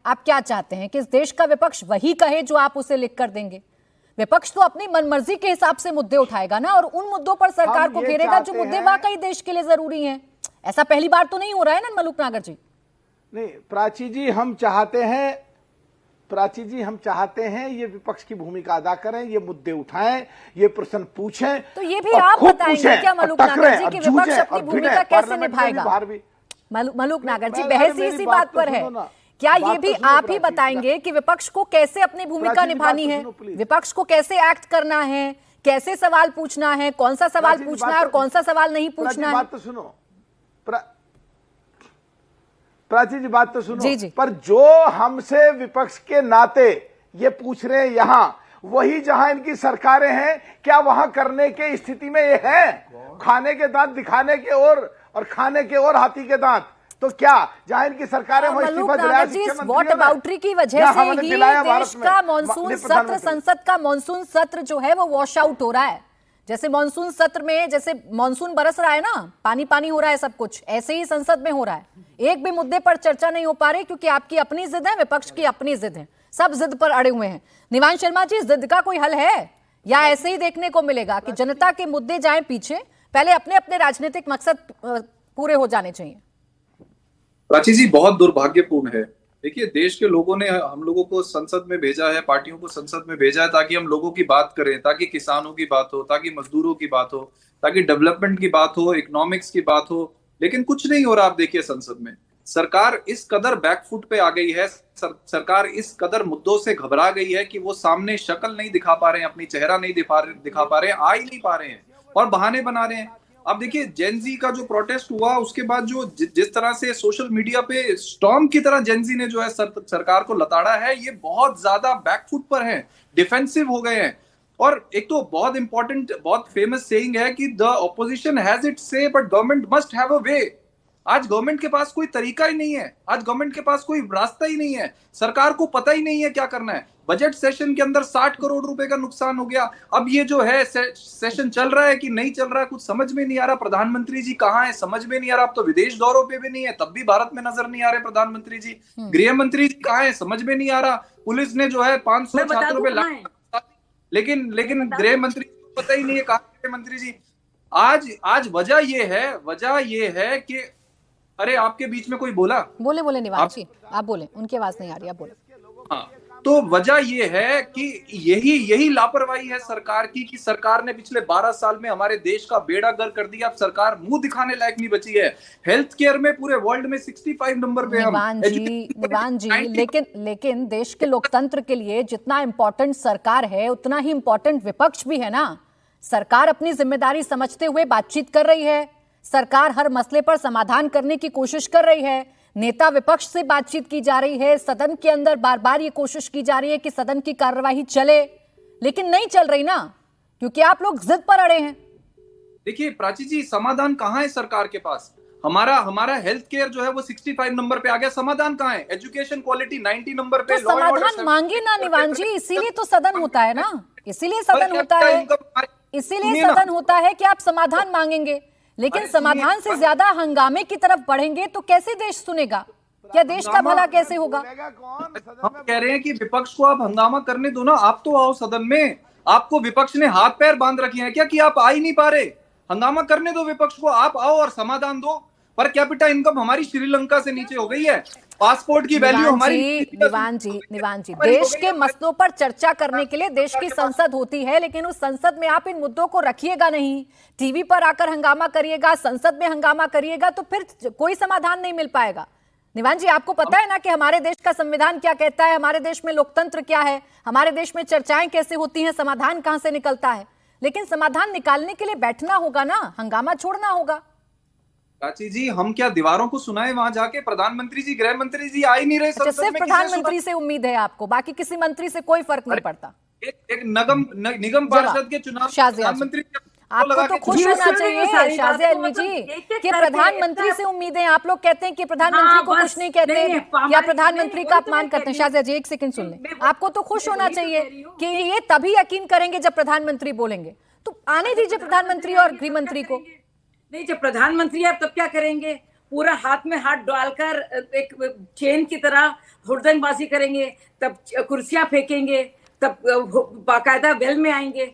आप क्या चाहते हैं कि इस देश का विपक्ष वही कहे जो आप उसे लिख कर देंगे? विपक्ष तो अपनी मनमर्जी के हिसाब से मुद्दे उठाएगा ना, और उन मुद्दों पर सरकार को घेरेगा जो मुद्दे वाकई देश के लिए जरूरी हैं। ऐसा पहली बार तो नहीं हो रहा है ना मलूक नागर जी? नहीं प्राची जी, हम चाहते हैं ये विपक्ष की भूमिका अदा करें, ये मुद्दे उठाएं, ये प्रश्न पूछें। तो ये भी आप बताएंगे क्या मलूक नागर जी कि विपक्ष अपनी भूमिका कैसे निभाएगा? मलूक नागर जी, बहस ही इसी बात पर है। क्या ये भी आप ही बताएंगे कि विपक्ष को कैसे अपनी भूमिका निभानी है, विपक्ष को कैसे एक्ट करना है, कैसे सवाल पूछना है, कौन सा सवाल पूछना है और कौन सा सवाल नहीं पूछना है? बात तो सुनो प्राची जी, बात तो सुनो। जी। पर जो हमसे विपक्ष के नाते ये पूछ रहे हैं यहां, वही जहां इनकी सरकारें हैं, क्या वहां करने के स्थिति में ये है? खाने के दांत दिखाने के और खाने के और हाथी के दांत। तो क्या जहां इनकी सरकारें वही इस्तीफा दिलाया वॉट अबाउटरी की वजह से ही देश का मॉनसून सत्र, संसद का मॉनसून सत्र जो है वो वॉश आउट हो रहा है। जैसे मॉनसून सत्र में जैसे मॉनसून बरस रहा है ना, पानी पानी हो रहा है सब कुछ, ऐसे ही संसद में हो रहा है। एक भी मुद्दे पर चर्चा नहीं हो पा रही क्योंकि आपकी अपनी जिद है, विपक्ष की अपनी जिद है, सब जिद पर अड़े हुए हैं। निवांश शर्मा जी, जिद का कोई हल है या ऐसे ही देखने को मिलेगा कि जनता के मुद्दे जाएं पीछे, पहले अपने अपने राजनीतिक मकसद पूरे हो जाने चाहिए? प्राची जी, बहुत दुर्भाग्यपूर्ण है। देखिए, देश के लोगों ने हम लोगों को संसद में भेजा है, पार्टियों को संसद में भेजा है ताकि हम लोगों की बात करें, ताकि किसानों की बात हो, ताकि मजदूरों की बात हो, ताकि डेवलपमेंट की बात हो, इकोनॉमिक्स की बात हो। लेकिन कुछ नहीं हो रहा। आप देखिए, संसद में सरकार इस कदर बैकफुट पे आ गई है, सरकार इस कदर मुद्दों से घबरा गई है कि वो सामने शक्ल नहीं दिखा पा रहे हैं, अपनी चेहरा नहीं दिखा पा रहे हैं, आ ही नहीं पा रहे हैं और बहाने बना रहे हैं। अब देखिए, जेनजी का जो प्रोटेस्ट हुआ उसके बाद जो जिस तरह से सोशल मीडिया पे स्टॉर्म की तरह जेनजी ने जो है सरकार को लताड़ा है, ये बहुत ज्यादा बैकफुट पर है, डिफेंसिव हो गए हैं। और एक तो बहुत इंपॉर्टेंट, बहुत फेमस सेइंग है कि the opposition has it say but government must have a way. आज गवर्नमेंट के पास कोई तरीका ही नहीं है, आज गवर्नमेंट के पास कोई रास्ता ही नहीं है, सरकार को पता ही नहीं है क्या करना है। बजट सेशन के अंदर 60 करोड़ रुपए का नुकसान हो गया। अब ये जो है सेशन चल रहा है कि नहीं चल रहा है, कुछ समझ में नहीं आ रहा। प्रधानमंत्री जी कहाँ है, समझ में नहीं आ रहा। अब तो विदेश दौरों पे भी नहीं है, तब भी भारत में नजर नहीं आ रहे प्रधानमंत्री जी। गृह मंत्री जी कहाँ है, समझ में नहीं आ रहा। पुलिस ने जो है 500 छात्रों पे लेकिन गृह मंत्री को पता ही नहीं है कहाँ गृह मंत्री जी। आज वजह ये है कि अरे, आपके बीच में कोई बोला? बोले निवास जी, आप बोले, उनकी आवाज नहीं आ रही, आप बोले। हाँ, तो वजह ये है कि यही लापरवाही है सरकार की कि सरकार ने पिछले 12 साल में हमारे देश का बेड़ा गर्क कर दिया। अब सरकार मुंह दिखाने लायक नहीं बची है। हेल्थ केयर में पूरे वर्ल्ड में 65 नंबर पे हम। निवान जी, लेकिन देश के लोकतंत्र के लिए जितना इंपॉर्टेंट सरकार है उतना ही इंपॉर्टेंट विपक्ष भी है ना। सरकार अपनी जिम्मेदारी समझते हुए बातचीत कर रही है, सरकार हर मसले पर समाधान करने की कोशिश कर रही है, नेता विपक्ष से बातचीत की जा रही है, सदन के अंदर बार बार ये कोशिश की जा रही है कि सदन की कार्यवाही चले, लेकिन नहीं चल रही ना, क्योंकि आप लोग जिद पर अड़े हैं। देखिए प्राची जी, समाधान कहाँ है सरकार के पास? हमारा हेल्थ केयर जो है वो 65 नंबर पे आ गया, समाधान कहाँ है? एजुकेशन क्वालिटी 90 नंबर पे। तो समाधान मांगे ना निवान जी, इसीलिए तो सदन होता है ना, इसीलिए सदन होता है कि आप समाधान मांगेंगे। लेकिन समाधान से ज्यादा हंगामे की तरफ बढ़ेंगे तो कैसे देश सुनेगा? क्या देश का भला कैसे होगा? हम कह रहे हैं कि विपक्ष को आप हंगामा करने दो ना, आप तो आओ सदन में। आपको विपक्ष ने हाथ पैर बांध रखे हैं क्या कि आप आ ही नहीं पा रहे? हंगामा करने दो विपक्ष को, आप आओ और समाधान दो। पर कैपिटा इनकम हमारी श्रीलंका से नीचे हो गई है, पासपोर्ट की वैल्यू हमारी। निवान जी, देश के मसलों पर चर्चा करने के लिए देश की संसद होती है, लेकिन उस संसद में आप इन मुद्दों को रखिएगा नहीं, टीवी पर आकर हंगामा करिएगा, संसद में हंगामा करिएगा, तो फिर कोई समाधान नहीं मिल पाएगा। निवान जी, आपको पता है ना कि हमारे देश का संविधान क्या कहता है, हमारे देश में लोकतंत्र क्या है, हमारे देश में चर्चाएं कैसे होती हैं, समाधान कहां से निकलता है। लेकिन समाधान निकालने के लिए बैठना होगा ना, हंगामा छोड़ना होगा। प्राची जी, हम क्या दीवारों को सुनाए वहां जाके? प्रधानमंत्री जी, गृह मंत्री जी आ ही नहीं रहे। अच्छा, सिर्फ प्रधानमंत्री से उम्मीद है आपको, बाकी किसी मंत्री से कोई फर्क नहीं पड़ता? एक निगम पार्षद के चुनाव प्रधानमंत्री आपको तो खुश होना चाहिए शाजिया इल्मी जी कि प्रधानमंत्री से उम्मीदें। आप लोग कहते हैं कि प्रधानमंत्री को कुछ नहीं कहते या प्रधानमंत्री का अपमान करते हैं। शाजिया जी, एक सेकंड सुन लें। आपको तो खुश होना चाहिए कि ये तभी यकीन करेंगे जब प्रधानमंत्री बोलेंगे, तो आने दीजिए प्रधानमंत्री और गृह मंत्री को। नहीं, जब प्रधानमंत्री आप तब क्या करेंगे? पूरा हाथ में हाथ डालकर एक चेन की तरह हुड़दंगबाजी करेंगे, तब कुर्सियां फेंकेंगे, तब बाकायदा वेल में आएंगे।